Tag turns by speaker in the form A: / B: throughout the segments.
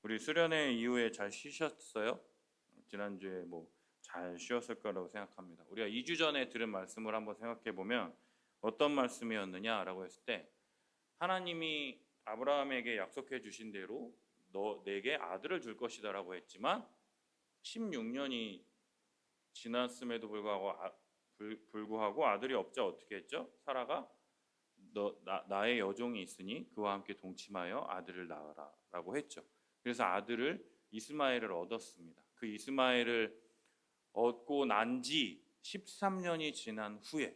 A: 우리 수련회 이후에 잘 쉬셨어요? 지난주에 잘 쉬었을 거라고 생각합니다. 우리가 2주 전에 들은 말씀을 한번 생각해 보면 어떤 말씀이었느냐라고 했을 때 하나님이 아브라함에게 약속해 주신 대로 내게 아들을 줄 것이다라고 했지만 16년이 지났음에도 불구하고 아들이 없자 어떻게 했죠? 사라가 나의 여종이 있으니 그와 함께 동침하여 아들을 낳으라 라고 했죠. 그래서 아들을 이스마엘을 얻었습니다. 그 이스마엘을 얻고 난 지 13년이 지난 후에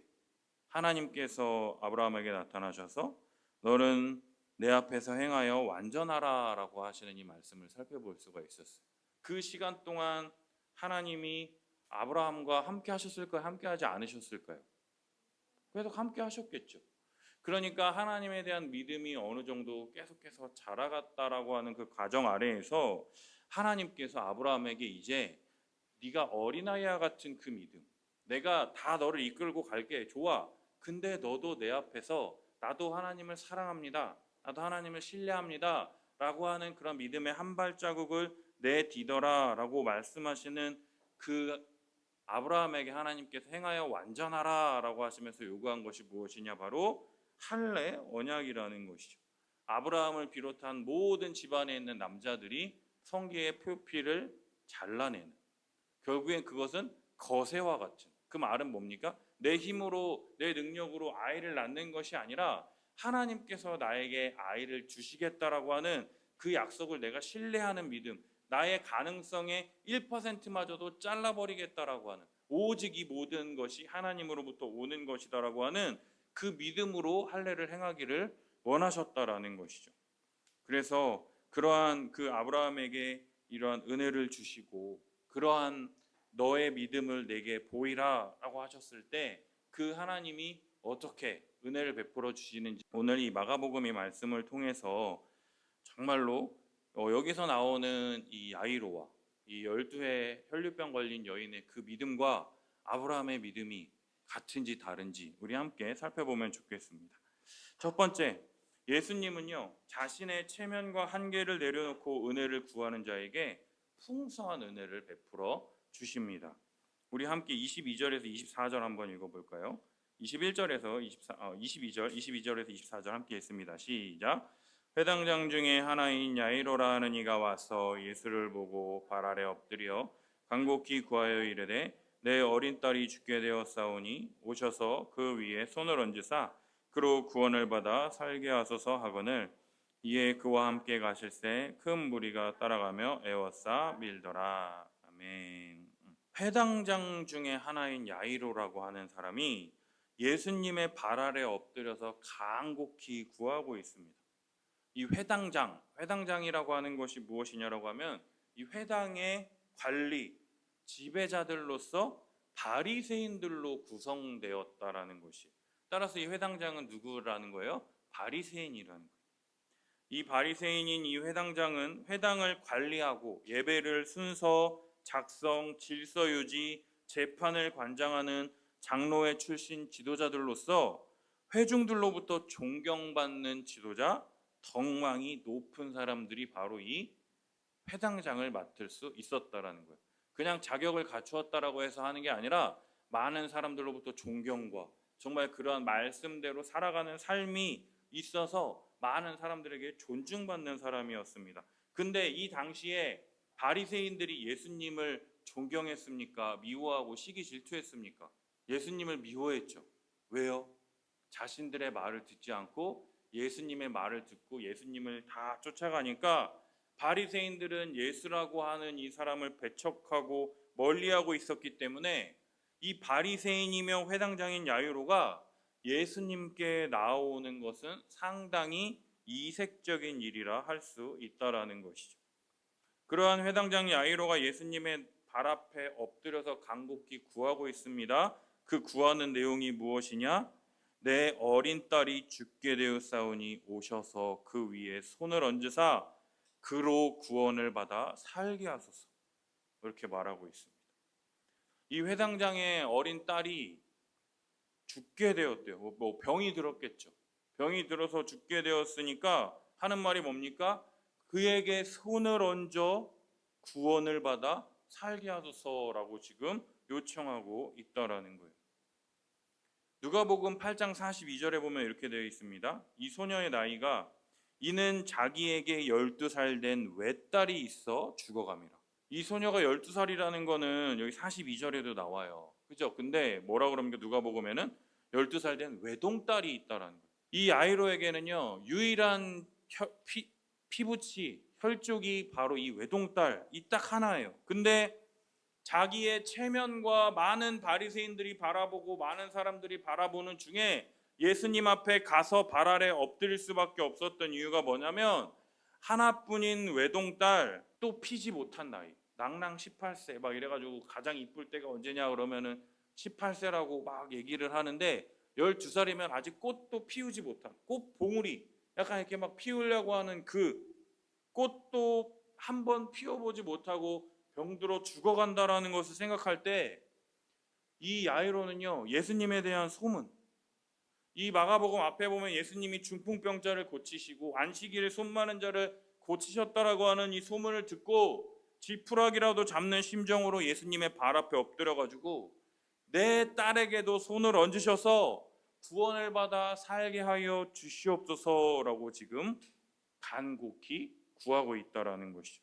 A: 하나님께서 아브라함에게 나타나셔서 너는 내 앞에서 행하여 완전하라 라고 하시는 이 말씀을 살펴볼 수가 있었어요. 그 시간 동안 하나님이 아브라함과 함께 하셨을까요? 함께 하지 않으셨을까요? 계속 함께 하셨겠죠. 그러니까 하나님에 대한 믿음이 어느 정도 계속해서 자라갔다라고 하는 그 과정 아래에서 하나님께서 아브라함에게 이제 네가 어린아이와 같은 그 믿음, 내가 다 너를 이끌고 갈게, 좋아. 근데 너도 내 앞에서 나도 하나님을 사랑합니다, 나도 하나님을 신뢰합니다 라고 하는 그런 믿음의 한 발자국을 내디뎌라 라고 말씀하시는 그 아브라함에게 하나님께서 행하여 완전하라 라고 하시면서 요구한 것이 무엇이냐, 바로 할례 언약이라는 것이죠. 아브라함을 비롯한 모든 집안에 있는 남자들이 성기의 표피를 잘라내는, 결국엔 그것은 거세와 같은, 그 말은 뭡니까? 내 힘으로 내 능력으로 아이를 낳는 것이 아니라 하나님께서 나에게 아이를 주시겠다라고 하는 그 약속을 내가 신뢰하는 믿음, 나의 가능성의 1%마저도 잘라버리겠다라고 하는, 오직 이 모든 것이 하나님으로부터 오는 것이다라고 하는 그 믿음으로 할례를 행하기를 원하셨다라는 것이죠. 그래서 그러한 그 아브라함에게 이러한 은혜를 주시고 그러한 너의 믿음을 내게 보이라 라고 하셨을 때 그 하나님이 어떻게 은혜를 베풀어 주시는지 오늘 이 마가복음 이 말씀을 통해서 정말로 여기서 나오는 이 야이로와 이 12해 혈류병 걸린 여인의 그 믿음과 아브라함의 믿음이 같은지 다른지 우리 함께 살펴보면 좋겠습니다. 첫 번째, 예수님은요 자신의 체면과 한계를 내려놓고 은혜를 구하는 자에게 풍성한 은혜를 베풀어 주십니다. 우리 함께 22절에서 24절 한번 읽어볼까요? 22절에서 24절 함께 읽습니다. 시작. 회당장 중에 하나인 야이로라 하는 이가 와서 예수를 보고 발 아래 엎드려 간곡히 구하여 이르되 내 어린 딸이 죽게 되었사오니 오셔서 그 위에 손을 얹으사 그로 구원을 받아 살게 하소서 하거늘 이에 그와 함께 가실새 큰 무리가 따라가며 애워싸 밀더라. 아멘. 회당장 중에 하나인 야이로라고 하는 사람이 예수님의 발 아래 엎드려서 간곡히 구하고 있습니다. 이 회당장이라고 하는 것이 무엇이냐라고 하면 이 회당의 관리, 지배자들로서 바리새인들로 구성되었다라는 것이. 따라서 이 회당장은 누구라는 거예요? 바리새인이라는 거예요. 이 바리새인인 이 회당장은 회당을 관리하고 예배를 순서, 작성, 질서 유지, 재판을 관장하는 장로회 출신 지도자들로서 회중들로부터 존경받는 지도자, 덕망이 높은 사람들이 바로 이 회당장을 맡을 수 있었다라는 거예요. 그냥 자격을 갖추었다라고 해서 하는 게 아니라 많은 사람들로부터 존경과 정말 그러한 말씀대로 살아가는 삶이 있어서 많은 사람들에게 존중받는 사람이었습니다. 근데 이 당시에 바리새인들이 예수님을 존경했습니까? 미워하고 시기 질투했습니까? 예수님을 미워했죠. 왜요? 자신들의 말을 듣지 않고 예수님의 말을 듣고 예수님을 다 쫓아가니까 바리새인들은 예수라고 하는 이 사람을 배척하고 멀리하고 있었기 때문에 이 바리새인이며 회당장인 야이로가 예수님께 나오는 것은 상당히 이색적인 일이라 할 수 있다라는 것이죠. 그러한 회당장 야이로가 예수님의 발 앞에 엎드려서 간곡히 구하고 있습니다. 그 구하는 내용이 무엇이냐? 내 어린 딸이 죽게 되었사오니 오셔서 그 위에 손을 얹으사 그로 구원을 받아 살게 하소서. 이렇게 말하고 있습니다. 이 회당장의 어린 딸이 죽게 되었대요. 병이 들었겠죠. 병이 들어서 죽게 되었으니까 하는 말이 뭡니까? 그에게 손을 얹어 구원을 받아 살게 하소서라고 지금 요청하고 있다라는 거예요. 누가복음 8장 42절에 보면 이렇게 되어 있습니다. 이 소녀의 나이가 이는 자기에게 12살 된 외딸이 있어 죽어감이라. 이 소녀가 12살이라는 거는 여기 42절에도 나와요. 그죠? 근데 뭐라 그럽니까? 누가복음에는 12살 된 외동딸이 있다라는 거예요. 이 야이로에게는요, 유일한 피부치, 혈족이 바로 이 외동딸, 이 딱 하나예요. 근데 자기의 체면과 많은 바리새인들이 바라보고 많은 사람들이 바라보는 중에 예수님 앞에 가서 발 아래 엎드릴 수밖에 없었던 이유가 뭐냐면 하나뿐인 외동딸, 또 피지 못한 나이, 낭랑 18세 막 이래가지고 가장 이쁠 때가 언제냐 그러면은 18세라고 막 얘기를 하는데 12살이면 아직 꽃도 피우지 못한 꽃 봉우리, 약간 이렇게 막 피우려고 하는 그 꽃도 한번 피워보지 못하고 병들어 죽어간다라는 것을 생각할 때 이 야이로는요, 예수님에 대한 소문, 이 마가복음 앞에 보면 예수님이 중풍병자를 고치시고 안식일에 손 마른 자를 고치셨다라고 하는 이 소문을 듣고 지푸라기라도 잡는 심정으로 예수님의 발 앞에 엎드려가지고 내 딸에게도 손을 얹으셔서 구원을 받아 살게 하여 주시옵소서라고 지금 간곡히 구하고 있다라는 것이죠.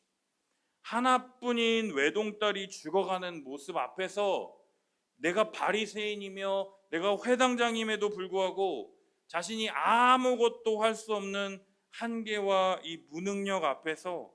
A: 하나뿐인 외동딸이 죽어가는 모습 앞에서 내가 바리새인이며 내가 회당장임에도 불구하고 자신이 아무것도 할 수 없는 한계와 이 무능력 앞에서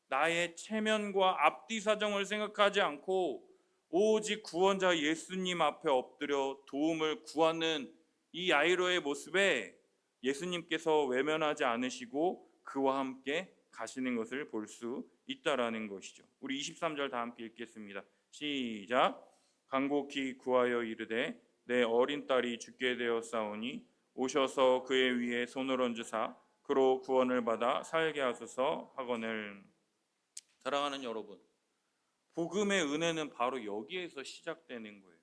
A: 나의 체면과 앞뒤 사정을 생각하지 않고 오직 구원자 예수님 앞에 엎드려 도움을 구하는 이 야이로의 모습에 예수님께서 외면하지 않으시고 그와 함께 가시는 것을 볼 수 있다라는 것이죠. 우리 23절 다 함께 읽겠습니다. 시작. 간곡히 구하여 이르되 내 어린 딸이 죽게 되었사오니 오셔서 그의 위에 손을 얹으사 그로 구원을 받아 살게 하소서 하거늘. 사랑하는 여러분, 복음의 은혜는 바로 여기에서 시작되는 거예요.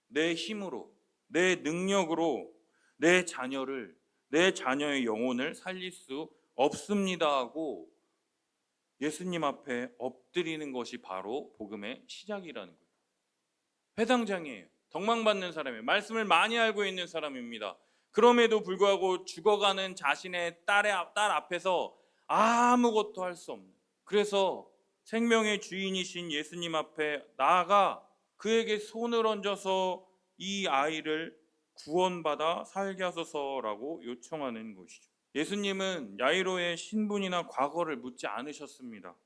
A: 내 힘으로, 내 능력으로 내 자녀를, 내 자녀의 영혼을 살릴 수 없습니다 하고 예수님 앞에 엎드리는 것이 바로 복음의 시작이라는 거예요. 회당장이에요. 덕망받는 사람이에요. 말씀을 많이 알고 있는 사람입니다. 그럼에도 불구하고 죽어가는 자신의 딸 앞에서 아무것도 할 수 없는, 그래서 생명의 주인이신 예수님 앞에 나아가 그에게 손을 얹어서 이 아이를 구원받아 살게 하소서라고 요청하는 것이죠. 예수님은 야이로의 신분이나 과거를 묻지 않으셨습니다.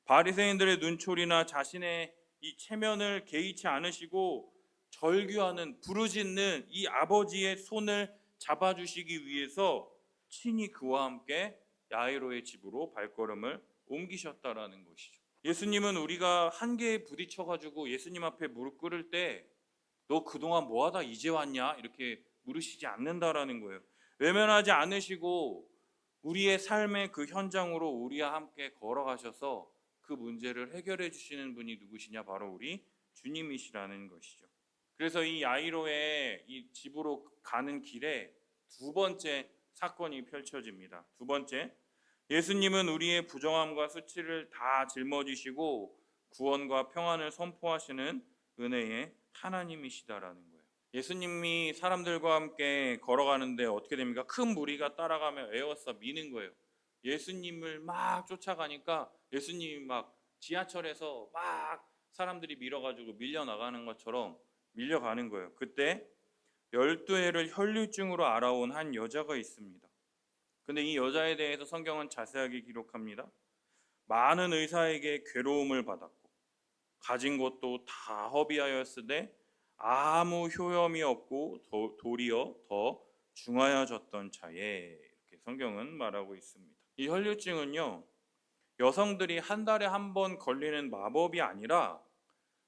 A: 바리새인들의 눈초리나 자신의 이 체면을 개의치 않으시고 절규하는, 부르짖는 이 아버지의 손을 잡아주시기 위해서 친히 그와 함께 야이로의 집으로 발걸음을 옮기셨다라는 것이죠. 예수님은 우리가 한계에 부딪혀가지고 예수님 앞에 무릎 꿇을 때 너 그동안 뭐하다 이제 왔냐 이렇게 물으시지 않는다라는 거예요. 외면하지 않으시고 우리의 삶의 그 현장으로 우리와 함께 걸어가셔서 그 문제를 해결해 주시는 분이 누구시냐? 바로 우리 주님이시라는 것이죠. 그래서 이 야이로의 이 집으로 가는 길에 두 번째 사건이 펼쳐집니다. 두 번째, 예수님은 우리의 부정함과 수치를 다 짊어지시고 구원과 평안을 선포하시는 은혜의 하나님이시다라는 거예요. 예수님이 사람들과 함께 걸어가는데 어떻게 됩니까? 큰 무리가 따라가며 에워싸 미는 거예요. 예수님을 막 쫓아가니까 예수님이 막 지하철에서 막 사람들이 밀어가지고 밀려나가는 것처럼 밀려가는 거예요. 그때 12해를 혈류증으로 알아온 한 여자가 있습니다. 근데 이 여자에 대해서 성경은 자세하게 기록합니다. 많은 의사에게 괴로움을 받았고 가진 것도 다 허비하였으되 아무 효험이 없고 도리어 더 중하여졌던 차에, 이렇게 성경은 말하고 있습니다. 이 혈류증은요, 여성들이 한 달에 한 번 걸리는 마법이 아니라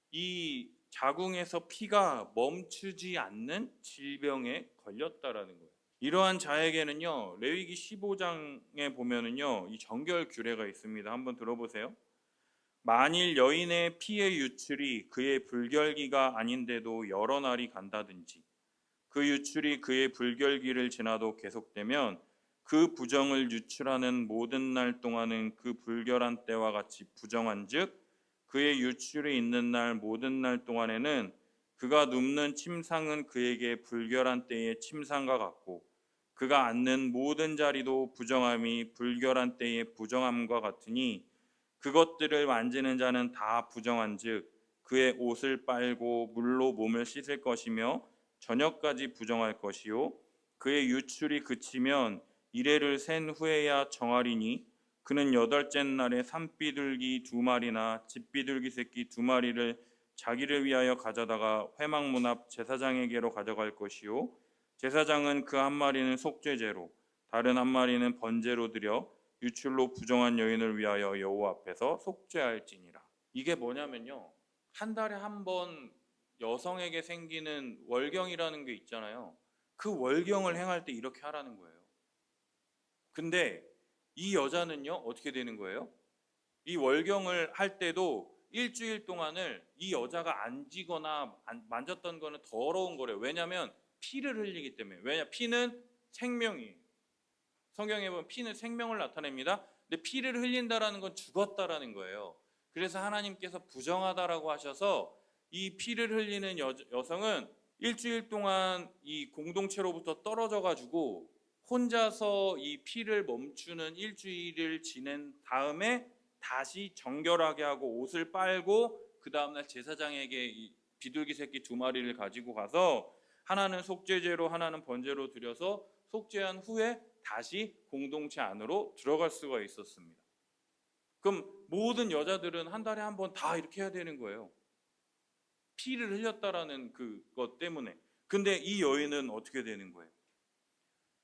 A: 이 자궁에서 피가 멈추지 않는 질병에 걸렸다라는 거예요. 이러한 자에게는요, 레위기 15장에 보면은요, 이 정결 규례가 있습니다. 한번 들어보세요. 만일 여인의 피의 유출이 그의 불결기가 아닌데도 여러 날이 간다든지 그 유출이 그의 불결기를 지나도 계속되면 그 부정을 유출하는 모든 날 동안은 그 불결한 때와 같이 부정한즉 그의 유출이 있는 날 모든 날 동안에는 그가 눕는 침상은 그에게 불결한 때의 침상과 같고 그가 앉는 모든 자리도 부정함이 불결한 때의 부정함과 같으니 그것들을 만지는 자는 다 부정한즉 그의 옷을 빨고 물로 몸을 씻을 것이며 저녁까지 부정할 것이요 그의 유출이 그치면 이레를 센 후에야 정하리니 그는 여덟째 날에 산비둘기 2마리나 집비둘기 새끼 2마리를 자기를 위하여 가져다가 회막문 앞 제사장에게로 가져갈 것이요 제사장은 그 한 마리는 속죄제로 다른 한 마리는 번제로 드려 유출로 부정한 여인을 위하여 여호와 앞에서 속죄할지니라. 이게 뭐냐면요, 한 달에 한 번 여성에게 생기는 월경이라는 게 있잖아요. 그 월경을 행할 때 이렇게 하라는 거예요. 근데 이 여자는요, 어떻게 되는 거예요? 이 월경을 할 때도 일주일 동안을 이 여자가 만지거나 만졌던 거는 더러운 거래요. 왜냐하면 피를 흘리기 때문에. 왜냐, 피는 생명이에요. 성경에 보면 피는 생명을 나타냅니다. 근데 피를 흘린다라는 건 죽었다라는 거예요. 그래서 하나님께서 부정하다라고 하셔서 이 피를 흘리는 여성은 일주일 동안 이 공동체로부터 떨어져 가지고 혼자서 이 피를 멈추는 일주일을 지낸 다음에 다시 정결하게 하고 옷을 빨고 그 다음날 제사장에게 이 비둘기 새끼 2마리를 가지고 가서 하나는 속죄제로 하나는 번제로 드려서 속죄한 후에 다시 공동체 안으로 들어갈 수가 있었습니다. 그럼 모든 여자들은 한 달에 한 번 다 이렇게 해야 되는 거예요. 피를 흘렸다라는 그것 때문에. 근데 이 여인은 어떻게 되는 거예요?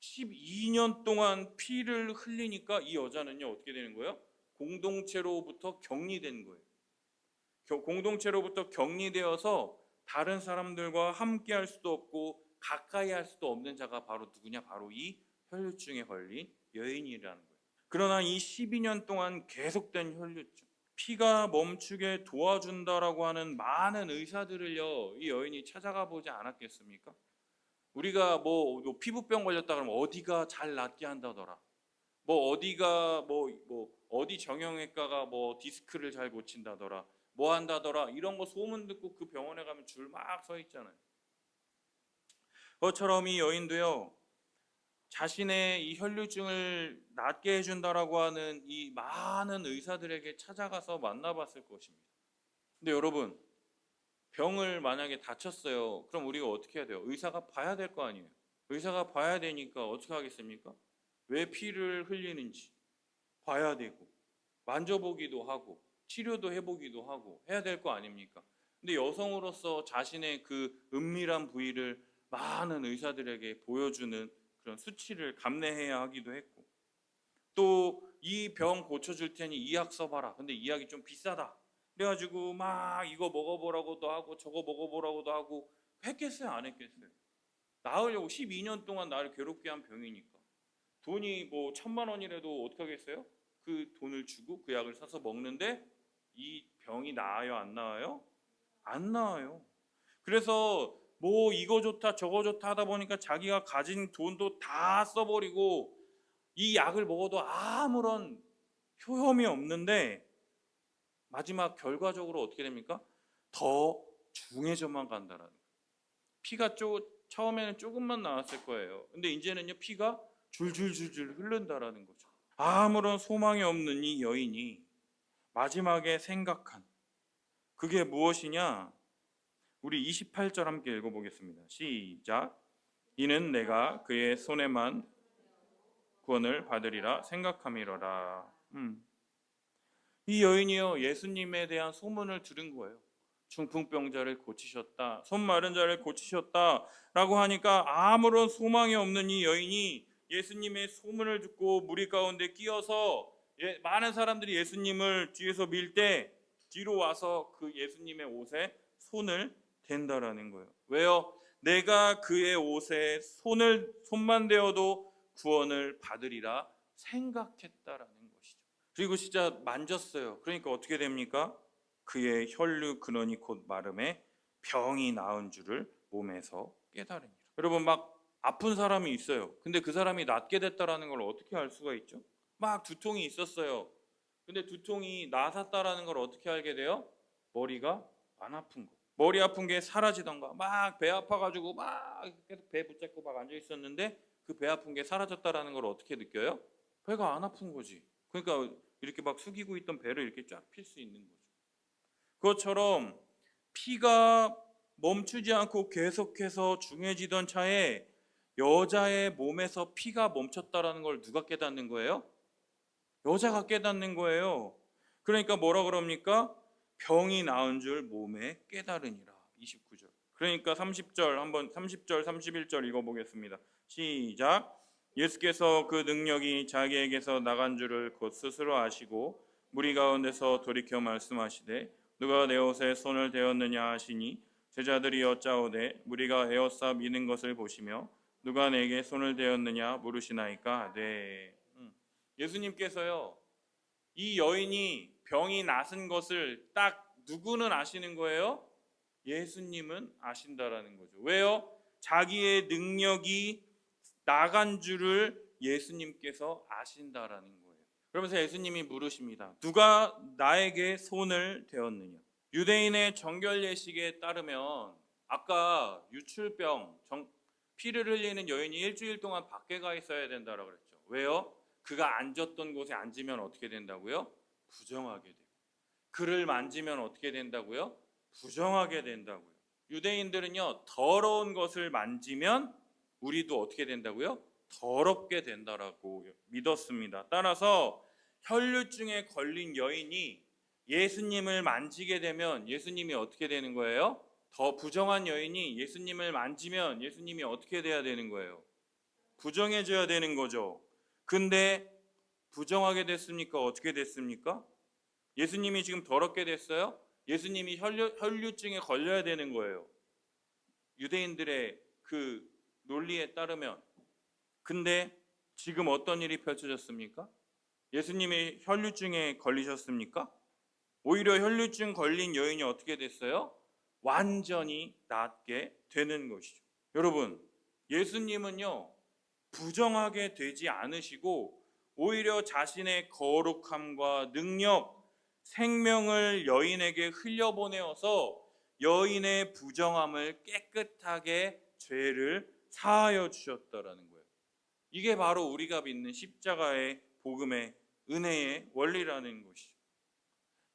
A: 12년 동안 피를 흘리니까 이 여자는요, 어떻게 되는 거예요? 공동체로부터 격리된 거예요. 공동체로부터 격리되어서 다른 사람들과 함께 할 수도 없고 가까이 할 수도 없는 자가 바로 누구냐? 바로 이 혈류증에 걸린 여인이라는 거예요. 그러나 이 12년 동안 계속된 혈류증, 피가 멈추게 도와준다라고 하는 많은 의사들을요, 이 여인이 찾아가 보지 않았겠습니까? 우리가 뭐 피부병 걸렸다 그러면 어디가 잘 낫게 한다더라. 뭐 어디가 뭐 어디 정형외과가 뭐 디스크를 잘 고친다더라. 뭐 한다더라. 이런 거 소문 듣고 그 병원에 가면 줄 막 서 있잖아요. 그것처럼 이 여인도요, 자신의 이 혈류증을 낫게 해준다라고 하는 이 많은 의사들에게 찾아가서 만나봤을 것입니다. 근데 여러분, 병을 만약에 다쳤어요. 그럼 우리가 어떻게 해야 돼요? 의사가 봐야 될 거 아니에요. 의사가 봐야 되니까 어떻게 하겠습니까? 왜 피를 흘리는지 봐야 되고 만져보기도 하고 치료도 해보기도 하고 해야 될 거 아닙니까? 근데 여성으로서 자신의 그 은밀한 부위를 많은 의사들에게 보여주는 그런 수치를 감내해야 하기도 했고, 또 이 병 고쳐줄 테니 이 약 써봐라. 근데 이 약이 좀 비싸다. 그래가지고 막 이거 먹어보라고도 하고 저거 먹어보라고도 하고 했겠어요? 안 했겠어요? 나으려고 12년 동안 나를 괴롭게 한 병이니까. 돈이 뭐 1,000만 원이라도 어떻게 하겠어요? 그 돈을 주고 그 약을 사서 먹는데 이 병이 나아요? 안 나아요? 안 나아요. 그래서 뭐 이거 좋다 저거 좋다 하다 보니까 자기가 가진 돈도 다 써버리고 이 약을 먹어도 아무런 효험이 없는데 마지막 결과적으로 어떻게 됩니까? 더 중해져만 간다라는 거예요. 피가 처음에는 조금만 나왔을 거예요. 근데 이제는요, 피가 줄줄줄줄 흐른다라는 거죠. 아무런 소망이 없는 이 여인이 마지막에 생각한 그게 무엇이냐? 우리 28절 함께 읽어보겠습니다. 시작. 이는 내가 그의 손에만 구원을 받으리라 생각함이로라. 이 여인이요, 예수님에 대한 소문을 들은 거예요. 중풍병자를 고치셨다, 손 마른 자를 고치셨다라고 하니까 아무런 소망이 없는 이 여인이 예수님의 소문을 듣고 무리 가운데 끼어서 많은 사람들이 예수님을 뒤에서 밀 때 뒤로 와서 그 예수님의 옷에 손을 댄다라는 거예요. 왜요? 내가 그의 옷에 손만 대어도 구원을 받으리라 생각했다라는 것이죠. 그리고 진짜 만졌어요. 그러니까 어떻게 됩니까? 그의 혈류 근원이 곧 마름에 병이 나은 줄을 몸에서 깨달으니라. 여러분, 막 아픈 사람이 있어요. 근데 그 사람이 낫게 됐다라는 걸 어떻게 알 수가 있죠? 막 두통이 있었어요. 근데 두통이 나았다라는 걸 어떻게 알게 돼요? 머리가 안 아픈 거. 머리 아픈 게 사라지던가 막 배 아파가지고 막 계속 배 붙잡고 막 앉아 있었는데 그 배 아픈 게 사라졌다라는 걸 어떻게 느껴요? 배가 안 아픈 거지. 그러니까 이렇게 막 숙이고 있던 배를 이렇게 쫙 필 수 있는 거죠. 그것처럼 피가 멈추지 않고 계속해서 중해지던 차에 여자의 몸에서 피가 멈췄다라는 걸 누가 깨닫는 거예요? 여자가 깨닫는 거예요. 그러니까 뭐라 그럽니까? 병이 나은 줄 몸에 깨달으니라. 29절. 그러니까 30절 한번 30절 31절 읽어보겠습니다. 시작. 예수께서 그 능력이 자기에게서 나간 줄을 곧 스스로 아시고 무리 가운데서 돌이켜 말씀하시되 누가 내 옷에 손을 대었느냐 하시니 제자들이 여짜오되 무리가 에워싸 미는 것을 보시며 누가 내게 손을 대었느냐 물으시나이까. 네. 예수님께서요, 이 여인이 병이 나은 것을 딱 누구는 아시는 거예요? 예수님은 아신다라는 거죠. 왜요? 자기의 능력이 나간 줄을 예수님께서 아신다라는 거예요. 그러면서 예수님이 물으십니다. 누가 나에게 손을 대었느냐? 유대인의 정결 예식에 따르면 아까 유출병, 피를 흘리는 여인이 일주일 동안 밖에 가 있어야 된다고 그랬죠. 왜요? 그가 앉았던 곳에 앉으면 어떻게 된다고요? 부정하게 되고. 그를 만지면 어떻게 된다고요? 부정하게 된다고요. 유대인들은요, 더러운 것을 만지면 우리도 어떻게 된다고요? 더럽게 된다라고 믿었습니다. 따라서 혈류증에 걸린 여인이 예수님을 만지게 되면 예수님이 어떻게 되는 거예요? 더 부정한 여인이 예수님을 만지면 예수님이 어떻게 돼야 되는 거예요? 부정해져야 되는 거죠. 근데 부정하게 됐습니까? 어떻게 됐습니까? 예수님이 지금 더럽게 됐어요? 예수님이 혈류증에 걸려야 되는 거예요. 유대인들의 그 논리에 따르면. 근데 지금 어떤 일이 펼쳐졌습니까? 예수님이 혈류증에 걸리셨습니까? 오히려 혈류증 걸린 여인이 어떻게 됐어요? 완전히 낫게 되는 것이죠. 여러분, 예수님은요, 부정하게 되지 않으시고 오히려 자신의 거룩함과 능력, 생명을 여인에게 흘려보내어서 여인의 부정함을 깨끗하게 죄를 사하여 주셨다라는 거예요. 이게 바로 우리가 믿는 십자가의 복음의 은혜의 원리라는 것이죠.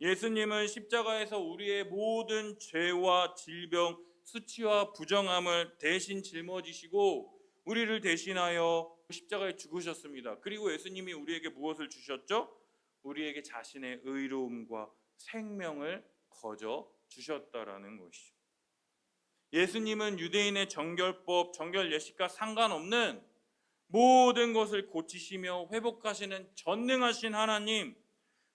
A: 예수님은 십자가에서 우리의 모든 죄와 질병, 수치와 부정함을 대신 짊어지시고 우리를 대신하여 십자가에 죽으셨습니다. 그리고 예수님이 우리에게 무엇을 주셨죠? 우리에게 자신의 의로움과 생명을 거저 주셨다라는 것이죠. 예수님은 유대인의 정결법, 정결 예식과 상관없는 모든 것을 고치시며 회복하시는 전능하신 하나님,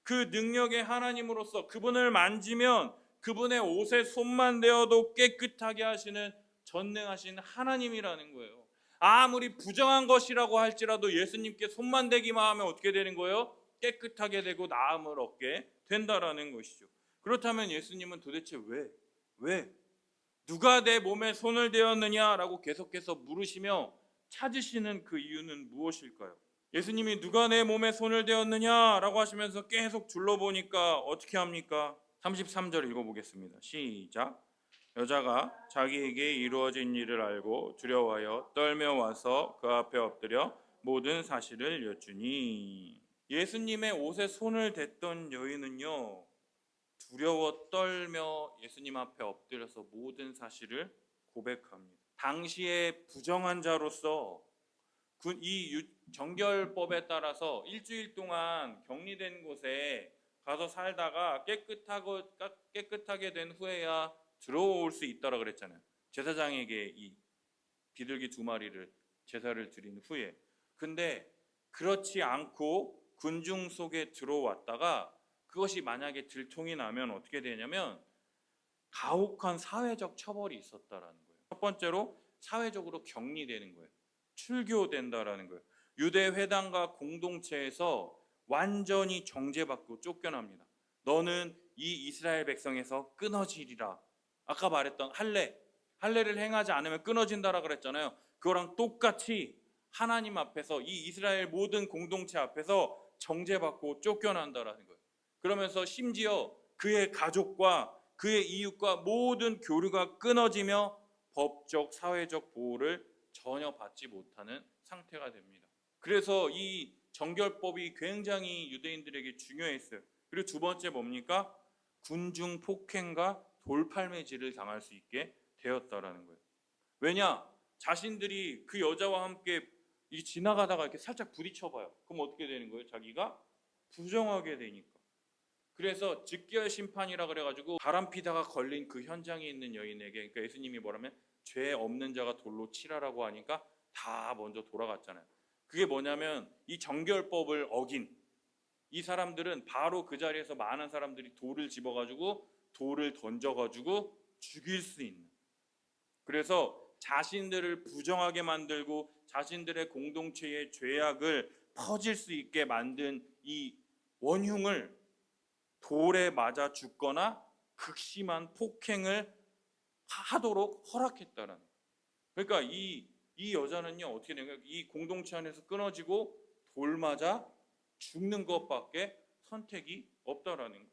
A: 그 능력의 하나님으로서 그분을 만지면 그분의 옷에 손만 대어도 깨끗하게 하시는 전능하신 하나님이라는 거예요. 아무리 부정한 것이라고 할지라도 예수님께 손만 대기만 하면 어떻게 되는 거예요? 깨끗하게 되고 나음을 얻게 된다라는 것이죠. 그렇다면 예수님은 도대체 왜 누가 내 몸에 손을 대었느냐라고 계속해서 물으시며 찾으시는 그 이유는 무엇일까요? 예수님이 누가 내 몸에 손을 대었느냐라고 하시면서 계속 둘러보니까 어떻게 합니까? 33절 읽어보겠습니다. 시작. 여자가 자기에게 이루어진 일을 알고 두려워하여 떨며 와서 그 앞에 엎드려 모든 사실을 여쭈니. 예수님의 옷에 손을 댔던 여인은요, 두려워 떨며 예수님 앞에 엎드려서 모든 사실을 고백합니다. 당시에 부정한 자로서 이 정결법에 따라서 일주일 동안 격리된 곳에 가서 살다가 깨끗하게 된 후에야 들어올 수 있다라 그랬잖아요. 제사장에게 이 비둘기 2마리를 제사를 드린 후에. 근데 그렇지 않고 군중 속에 들어왔다가 그것이 만약에 들통이 나면 어떻게 되냐면 가혹한 사회적 처벌이 있었다라는 거예요. 첫 번째로 사회적으로 격리되는 거예요. 출교된다라는 거예요. 유대 회당과 공동체에서 완전히 정죄받고 쫓겨납니다. 너는 이 이스라엘 백성에서 끊어지리라. 아까 말했던 할례를 행하지 않으면 끊어진다라 그랬잖아요. 그거랑 똑같이 하나님 앞에서 이 이스라엘 모든 공동체 앞에서 정죄받고 쫓겨난다라는 거예요. 그러면서 심지어 그의 가족과 그의 이웃과 모든 교류가 끊어지며 법적, 사회적 보호를 전혀 받지 못하는 상태가 됩니다. 그래서 이 정결법이 굉장히 유대인들에게 중요했어요. 그리고 두 번째 뭡니까? 군중 폭행과 돌팔매질을 당할 수 있게 되었다라는 거예요. 왜냐? 자신들이 그 여자와 함께 지나가다가 이렇게 살짝 부딪혀봐요. 그럼 어떻게 되는 거예요? 자기가 부정하게 되니까. 그래서 즉결 심판이라 그래가지고 바람피다가 걸린 그 현장에 있는 여인에게, 그러니까 예수님이 뭐라면 죄 없는 자가 돌로 치라라고 하니까 다 먼저 돌아갔잖아요. 그게 뭐냐면 이 정결법을 어긴 이 사람들은 바로 그 자리에서 많은 사람들이 돌을 집어가지고 돌을 던져가지고 죽일 수 있는, 그래서 자신들을 부정하게 만들고 자신들의 공동체의 죄악을 퍼질 수 있게 만든 이 원흉을 돌에 맞아 죽거나 극심한 폭행을 하도록 허락했다라는 거예요. 그러니까 이 여자는요, 어떻게 된 거예요? 이 공동체 안에서 끊어지고 돌 맞아 죽는 것밖에 선택이 없다라는 거죠.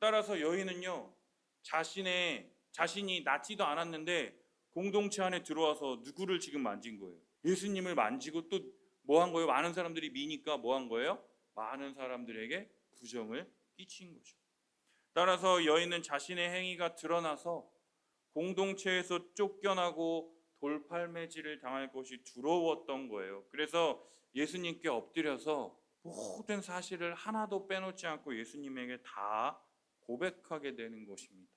A: 따라서 여인은요, 자신이 낫지도 않았는데 공동체 안에 들어와서 누구를 지금 만진 거예요? 예수님을 만지고 또 뭐 한 거예요? 많은 사람들이 미니까 뭐 한 거예요? 많은 사람들에게 부정을 끼친 거죠. 따라서 여인은 자신의 행위가 드러나서 공동체에서 쫓겨나고 돌팔매질을 당할 것이 두려웠던 거예요. 그래서 예수님께 엎드려서 모든 사실을 하나도 빼놓지 않고 예수님에게 다 고백하게 되는 것입니다.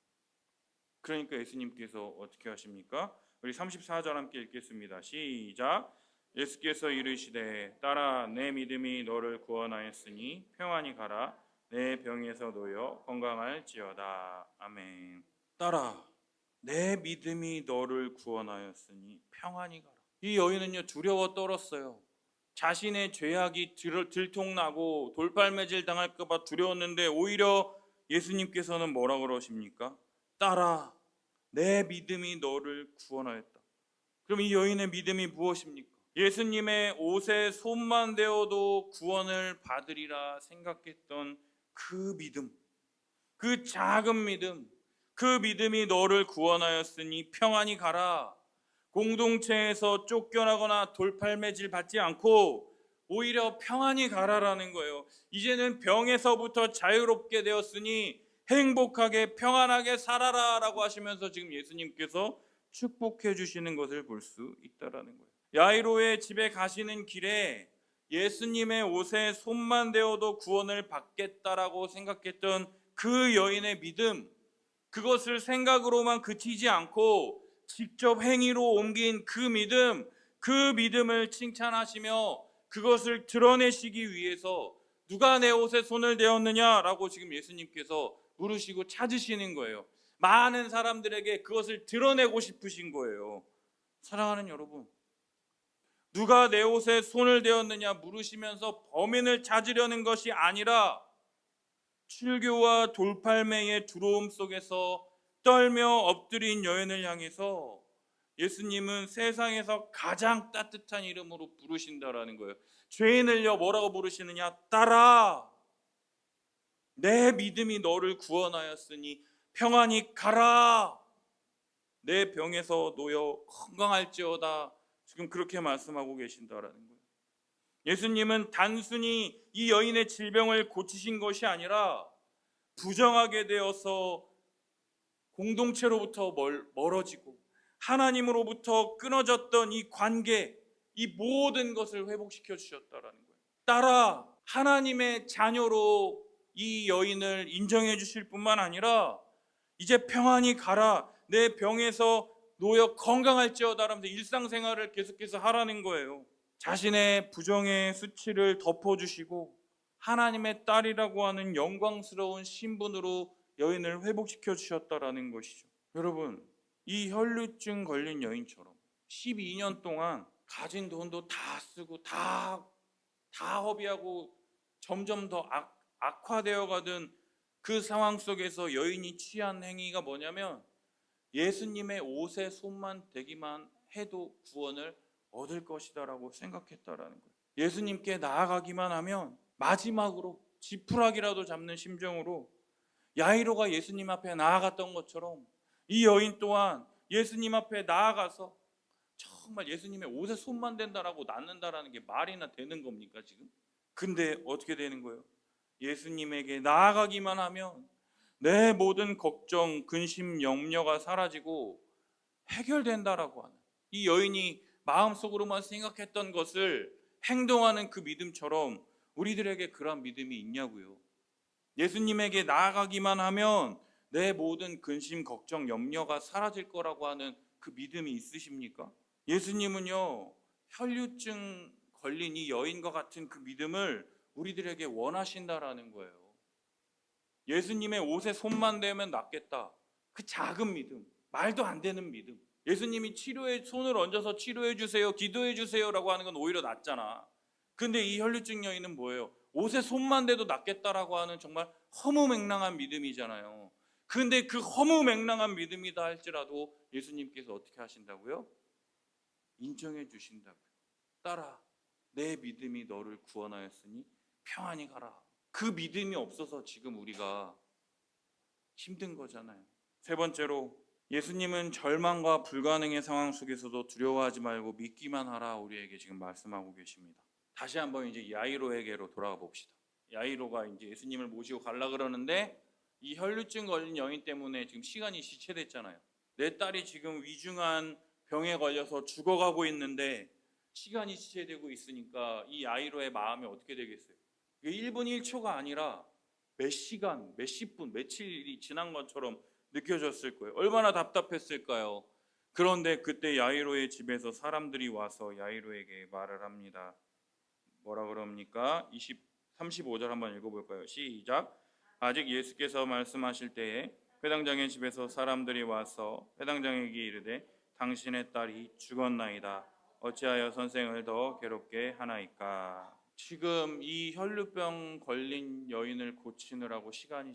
A: 그러니까 예수님께서 어떻게 하십니까? 우리 34절 함께 읽겠습니다. 시작. 예수께서 이르시되 딸아 내 믿음이 너를 구원하였으니 평안히 가라. 내 병에서 놓여 건강할지어다. 아멘. 딸아 내 믿음이 너를 구원하였으니 평안히 가라. 이 여인은요 두려워 떨었어요. 자신의 죄악이 들통나고 돌팔매질 당할까 봐 두려웠는데 오히려 예수님께서는 뭐라 그러십니까? 딸아 내 믿음이 너를 구원하였다. 그럼 이 여인의 믿음이 무엇입니까? 예수님의 옷에 손만 대어도 구원을 받으리라 생각했던 그 믿음, 그 작은 믿음, 그 믿음이 너를 구원하였으니 평안히 가라. 공동체에서 쫓겨나거나 돌팔매질 받지 않고 오히려 평안히 가라라는 거예요. 이제는 병에서부터 자유롭게 되었으니 행복하게 평안하게 살아라 라고 하시면서 지금 예수님께서 축복해 주시는 것을 볼 수 있다라는 거예요. 야이로의 집에 가시는 길에 예수님의 옷에 손만 대어도 구원을 받겠다라고 생각했던 그 여인의 믿음, 그것을 생각으로만 그치지 않고 직접 행위로 옮긴 그 믿음, 그 믿음을 칭찬하시며 그것을 드러내시기 위해서 누가 내 옷에 손을 대었느냐라고 지금 예수님께서 물으시고 찾으시는 거예요. 많은 사람들에게 그것을 드러내고 싶으신 거예요. 사랑하는 여러분, 누가 내 옷에 손을 대었느냐 물으시면서 범인을 찾으려는 것이 아니라 출교와 돌팔매의 두려움 속에서 떨며 엎드린 여인을 향해서 예수님은 세상에서 가장 따뜻한 이름으로 부르신다라는 거예요. 죄인을요 뭐라고 부르시느냐? 딸아 내 믿음이 너를 구원하였으니 평안히 가라. 내 병에서 놓여 건강할지어다. 지금 그렇게 말씀하고 계신다라는 거예요. 예수님은 단순히 이 여인의 질병을 고치신 것이 아니라 부정하게 되어서 공동체로부터 멀어지고 하나님으로부터 끊어졌던 이 관계, 이 모든 것을 회복시켜 주셨다라는 거예요. 따라 하나님의 자녀로 이 여인을 인정해 주실 뿐만 아니라 이제 평안히 가라. 내 병에서 놓여 건강할지어다 라면서 일상생활을 계속해서 하라는 거예요. 자신의 부정의 수치를 덮어주시고 하나님의 딸이라고 하는 영광스러운 신분으로 여인을 회복시켜 주셨다라는 것이죠. 여러분, 이 혈루증 걸린 여인처럼 12년 동안 가진 돈도 다 쓰고 다 허비하고 점점 더 악화되어 가던 그 상황 속에서 여인이 취한 행위가 뭐냐면 예수님의 옷에 손만 대기만 해도 구원을 얻을 것이다라고 생각했다라는 거예요. 예수님께 나아가기만 하면 마지막으로 지푸라기라도 잡는 심정으로 야이로가 예수님 앞에 나아갔던 것처럼 이 여인 또한 예수님 앞에 나아가서 정말 예수님의 옷에 손만 댄다라고 낫는다라는 게 말이나 되는 겁니까 지금? 근데 어떻게 되는 거예요? 예수님에게 나아가기만 하면 내 모든 걱정, 근심, 염려가 사라지고 해결된다라고 하는, 이 여인이 마음속으로만 생각했던 것을 행동하는 그 믿음처럼 우리들에게 그런 믿음이 있냐고요. 예수님에게 나아가기만 하면 내 모든 근심, 걱정, 염려가 사라질 거라고 하는 그 믿음이 있으십니까? 예수님은요, 혈류증 걸린 이 여인과 같은 그 믿음을 우리들에게 원하신다라는 거예요. 예수님의 옷에 손만 대면 낫겠다. 그 작은 믿음, 말도 안 되는 믿음. 예수님이 치료에 손을 얹어서 치료해 주세요, 기도해 주세요라고 하는 건 오히려 낫잖아. 근데 이 혈류증 여인은 뭐예요? 옷에 손만 대도 낫겠다라고 하는 정말 허무맹랑한 믿음이잖아요. 근데 그 허무맹랑한 믿음이다 할지라도 예수님께서 어떻게 하신다고요? 인정해 주신다고요. 딸아, 내 믿음이 너를 구원하였으니 평안히 가라. 그 믿음이 없어서 지금 우리가 힘든 거잖아요. 세 번째로, 예수님은 절망과 불가능의 상황 속에서도 두려워하지 말고 믿기만 하라 우리에게 지금 말씀하고 계십니다. 다시 한번 이제 야이로에게로 돌아가 봅시다. 야이로가 이제 예수님을 모시고 가려 그러는데 이 혈류증 걸린 여인 때문에 지금 시간이 지체됐잖아요. 내 딸이 지금 위중한 병에 걸려서 죽어가고 있는데 시간이 지체되고 있으니까 이 야이로의 마음이 어떻게 되겠어요? 1분 1초가 아니라 몇 시간, 몇십 분, 며칠이 지난 것처럼 느껴졌을 거예요. 얼마나 답답했을까요? 그런데 그때 야이로의 집에서 사람들이 와서 야이로에게 말을 합니다. 뭐라 그럽니까? 35절 한번 읽어볼까요? 시작. 아직 예수께서 말씀하실 때에 회당장의 집에서 사람들이 와서 회당장에게 이르되 당신의 딸이 죽었나이다. 어찌하여 선생을 더 괴롭게 하나이까? 지금 이 혈류병 걸린 여인을 고치느라고 시간이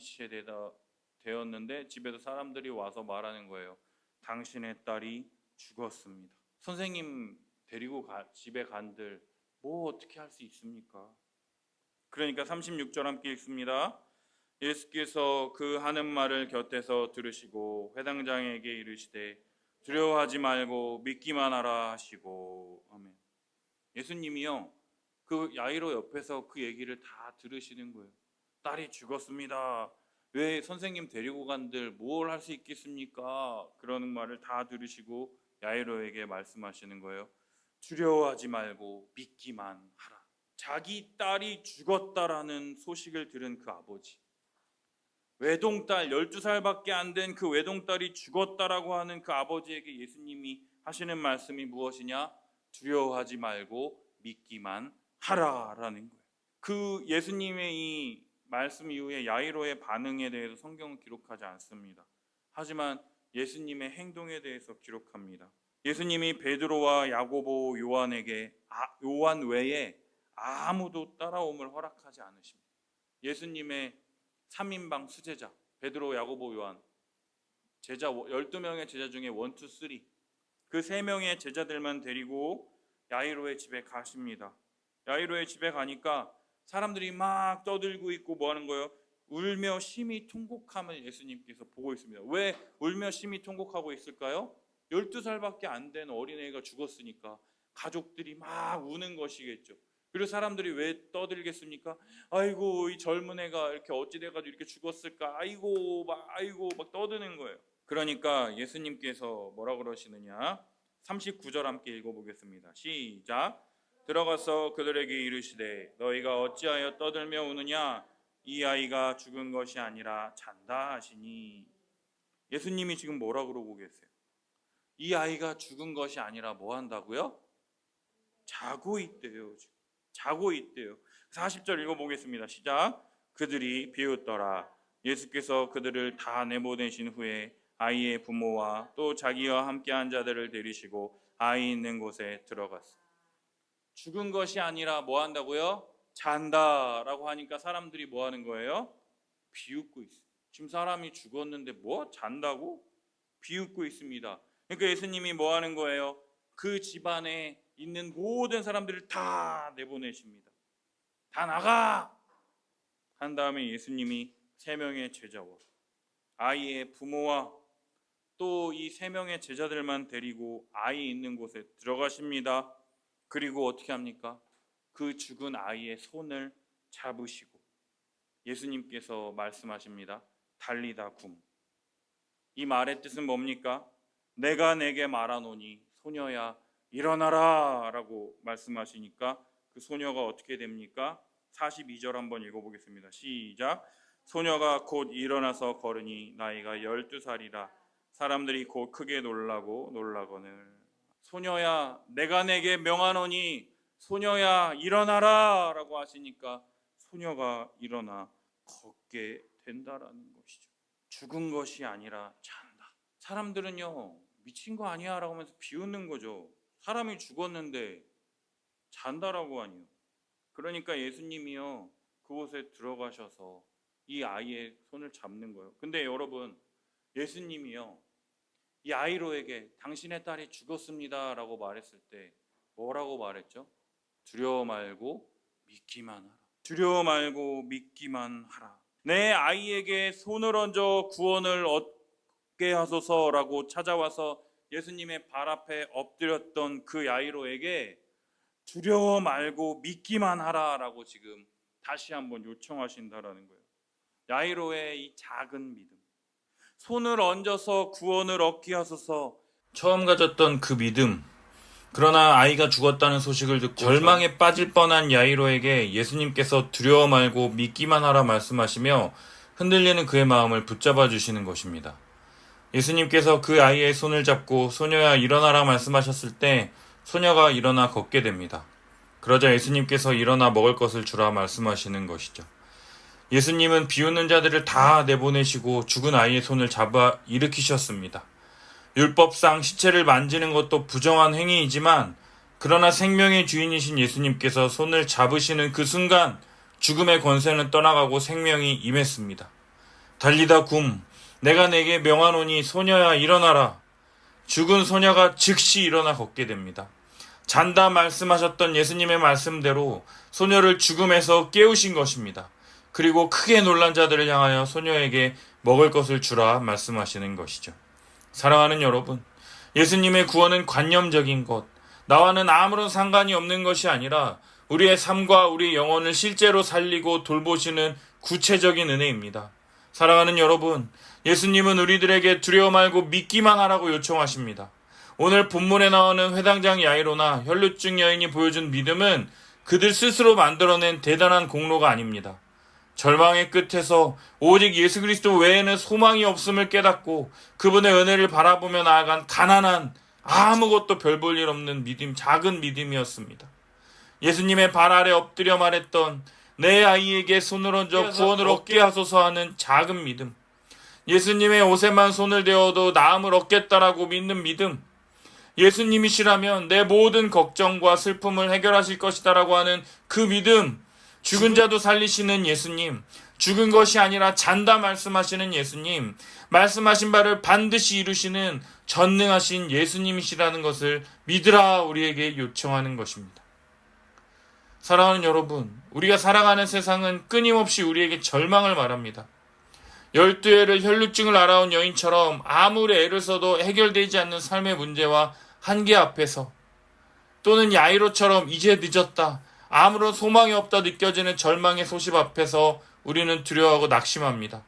A: 되었는데 집에서 사람들이 와서 말하는 거예요. 당신의 딸이 죽었습니다. 선생님 데리고 집에 간들 뭐 어떻게 할 수 있습니까? 그러니까 36절 함께 읽습니다. 예수께서 그 하는 말을 곁에서 들으시고 회당장에게 이르시되 두려워하지 말고 믿기만 하라 하시고. 아멘. 예수님이요, 그 야이로 옆에서 그 얘기를 다 들으시는 거예요. 딸이 죽었습니다. 왜 선생님 데리고 간들 뭘 할 수 있겠습니까? 그러는 말을 다 들으시고 야이로에게 말씀하시는 거예요. 두려워하지 말고 믿기만 하라. 자기 딸이 죽었다라는 소식을 들은 그 아버지, 외동딸 12살밖에 안 된 그 외동딸이 죽었다라고 하는 그 아버지에게 예수님이 하시는 말씀이 무엇이냐? 두려워하지 말고 믿기만 하라라는 거예요. 그 예수님의 이 말씀 이후에 야이로의 반응에 대해서 성경은 기록하지 않습니다. 하지만 예수님의 행동에 대해서 기록합니다. 예수님이 베드로와 야고보, 요한에게 요한 외에 아무도 따라옴을 허락하지 않으십니다. 예수님의 3인방 수제자 베드로, 야고보, 요한, 제자 12명의 제자 중에 1, 2, 3, 그 3명의 제자들만 데리고 야이로의 집에 가십니다. 야이로의 집에 가니까 사람들이 막 떠들고 있고 뭐 하는 거예요? 울며 심히 통곡함을 예수님께서 보고 있습니다. 왜 울며 심히 통곡하고 있을까요? 12살밖에 안 된 어린애가 죽었으니까 가족들이 막 우는 것이겠죠. 그리고 사람들이 왜 떠들겠습니까? 아이고, 이 젊은 애가 이렇게 어찌 돼가지고 이렇게 죽었을까? 아이고 막 떠드는 거예요. 그러니까 예수님께서 뭐라 그러시느냐? 39절 함께 읽어보겠습니다. 시작. 들어가서 그들에게 이르시되 너희가 어찌하여 떠들며 우느냐? 이 아이가 죽은 것이 아니라 잔다 하시니. 예수님이 지금 뭐라 그러고 계세요? 이 아이가 죽은 것이 아니라 뭐 한다고요? 자고 있대요. 지금 자고 있대요. 40절 읽어보겠습니다. 시작. 그들이 비웃더라. 예수께서 그들을 다 내보내신 후에 아이의 부모와 또 자기와 함께한 자들을 데리시고 아이 있는 곳에 들어갔어요. 죽은 것이 아니라 뭐 한다고요? 잔다라고 하니까 사람들이 뭐 하는 거예요? 비웃고 있어요. 지금 사람이 죽었는데 뭐 잔다고? 비웃고 있습니다. 그러니까 예수님이 뭐 하는 거예요? 그 집안에 있는 모든 사람들을 다 내보내십니다. 다 나가! 한 다음에 예수님이 3명의 제자와 아이의 부모와 또 이 3명의 제자들만 데리고 아이 있는 곳에 들어가십니다. 그리고 어떻게 합니까? 그 죽은 아이의 손을 잡으시고 예수님께서 말씀하십니다. 달리다 굼. 이 말의 뜻은 뭡니까? 내가 내게 말하노니 소녀야 일어나라 라고 말씀하시니까 그 소녀가 어떻게 됩니까? 42절 한번 읽어보겠습니다. 시작. 소녀가 곧 일어나서 걸으니 나이가 12살이라 사람들이 곧 크게 놀라거늘 소녀야 내가 내게 명하노니 소녀야 일어나라 라고 하시니까 소녀가 일어나 걷게 된다라는 것이죠. 죽은 것이 아니라 잔다. 사람들은요 미친 거 아니야 라고 하면서 비웃는 거죠. 사람이 죽었는데 잔다라고 하니요. 그러니까 예수님이요 그곳에 들어가셔서 이 아이의 손을 잡는 거예요. 근데 여러분 예수님이요 이 아이로에게 당신의 딸이 죽었습니다 라고 말했을 때 뭐라고 말했죠? 두려워 말고 믿기만 하라. 두려워 말고 믿기만 하라. 내 아이에게 손을 얹어 구원을 얻게 하소서라고 찾아와서 예수님의 발 앞에 엎드렸던 그 야이로에게 두려워 말고 믿기만 하라라고 지금 다시 한번 요청하신다라는 거예요. 야이로의 이 작은 믿음, 손을 얹어서 구원을 얻게 하소서. 처음 가졌던 그 믿음, 그러나 아이가 죽었다는 소식을 듣고 절망에 빠질 뻔한 야이로에게 예수님께서 두려워 말고 믿기만 하라 말씀하시며 흔들리는 그의 마음을 붙잡아 주시는 것입니다. 예수님께서 그 아이의 손을 잡고 소녀야 일어나라 말씀하셨을 때 소녀가 일어나 걷게 됩니다. 그러자 예수님께서 일어나 먹을 것을 주라 말씀하시는 것이죠. 예수님은 비웃는 자들을 다 내보내시고 죽은 아이의 손을 잡아 일으키셨습니다. 율법상 시체를 만지는 것도 부정한 행위이지만 그러나 생명의 주인이신 예수님께서 손을 잡으시는 그 순간 죽음의 권세는 떠나가고 생명이 임했습니다. 달리다 굼 내가 내게 명하노니 소녀야 일어나라. 죽은 소녀가 즉시 일어나 걷게 됩니다. 잔다 말씀하셨던 예수님의 말씀대로 소녀를 죽음에서 깨우신 것입니다. 그리고 크게 놀란 자들을 향하여 소녀에게 먹을 것을 주라 말씀하시는 것이죠. 사랑하는 여러분, 예수님의 구원은 관념적인 것, 나와는 아무런 상관이 없는 것이 아니라 우리의 삶과 우리의 영혼을 실제로 살리고 돌보시는 구체적인 은혜입니다. 사랑하는 여러분, 예수님은 우리들에게 두려워 말고 믿기만 하라고 요청하십니다. 오늘 본문에 나오는 회당장 야이로나 혈루증 여인이 보여준 믿음은 그들 스스로 만들어낸 대단한 공로가 아닙니다. 절망의 끝에서 오직 예수 그리스도 외에는 소망이 없음을 깨닫고 그분의 은혜를 바라보며 나아간 가난한 아무것도 별 볼 일 없는 믿음, 작은 믿음이었습니다. 예수님의 발 아래 엎드려 말했던 내 아이에게 손을 얹어 구원을 얻게 하소서 하는 작은 믿음, 예수님의 옷에만 손을 대어도 나음을 얻겠다라고 믿는 믿음, 예수님이시라면 내 모든 걱정과 슬픔을 해결하실 것이다라고 하는 그 믿음, 죽은 자도 살리시는 예수님, 죽은 것이 아니라 잔다 말씀하시는 예수님, 말씀하신 바를 반드시 이루시는 전능하신 예수님이시라는 것을 믿으라 우리에게 요청하는 것입니다. 사랑하는 여러분, 우리가 살아가는 세상은 끊임없이 우리에게 절망을 말합니다. 12해를 혈루증을 앓아온 여인처럼 아무리 애를 써도 해결되지 않는 삶의 문제와 한계 앞에서, 또는 야이로처럼 이제 늦었다, 아무런 소망이 없다 느껴지는 절망의 소식 앞에서 우리는 두려워하고 낙심합니다.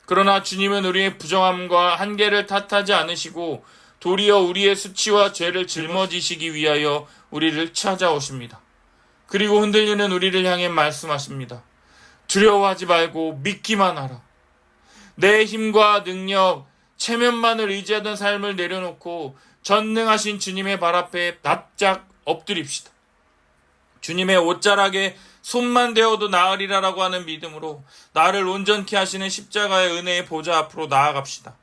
A: 그러나 주님은 우리의 부정함과 한계를 탓하지 않으시고 도리어 우리의 수치와 죄를 짊어지시기 위하여 우리를 찾아오십니다. 그리고 흔들리는 우리를 향해 말씀하십니다. 두려워하지 말고 믿기만 하라. 내 힘과 능력, 체면만을 의지하던 삶을 내려놓고 전능하신 주님의 발 앞에 납작 엎드립시다. 주님의 옷자락에 손만 대어도 나으리라라고 하는 믿음으로 나를 온전케 하시는 십자가의 은혜의 보좌 앞으로 나아갑시다.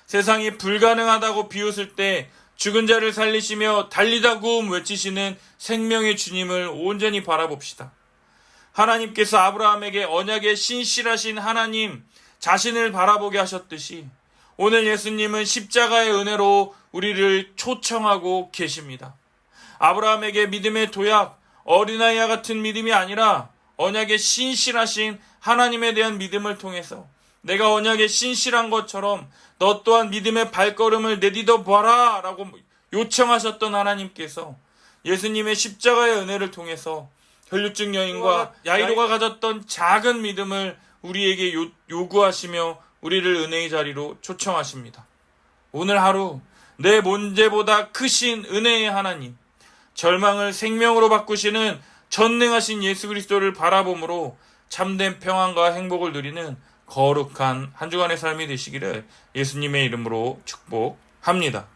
A: 세상이 불가능하다고 비웃을 때 죽은 자를 살리시며 달리다 굼 외치시는 생명의 주님을 온전히 바라봅시다. 하나님께서 아브라함에게 언약의 신실하신 하나님 자신을 바라보게 하셨듯이
B: 오늘 예수님은 십자가의 은혜로 우리를 초청하고 계십니다. 아브라함에게 믿음의 도약, 어린아이와 같은 믿음이 아니라 언약에 신실하신 하나님에 대한 믿음을 통해서 내가 언약에 신실한 것처럼 너 또한 믿음의 발걸음을 내디뎌 봐라 라고 요청하셨던 하나님께서 예수님의 십자가의 은혜를 통해서 혈류증 여인과 야이로가 가졌던 작은 믿음을 우리에게 요구하시며 우리를 은혜의 자리로 초청하십니다. 오늘 하루 내 문제보다 크신 은혜의 하나님, 절망을 생명으로 바꾸시는 전능하신 예수 그리스도를 바라봄으로 참된 평안과 행복을 누리는 거룩한 한 주간의 삶이 되시기를 예수님의 이름으로 축복합니다.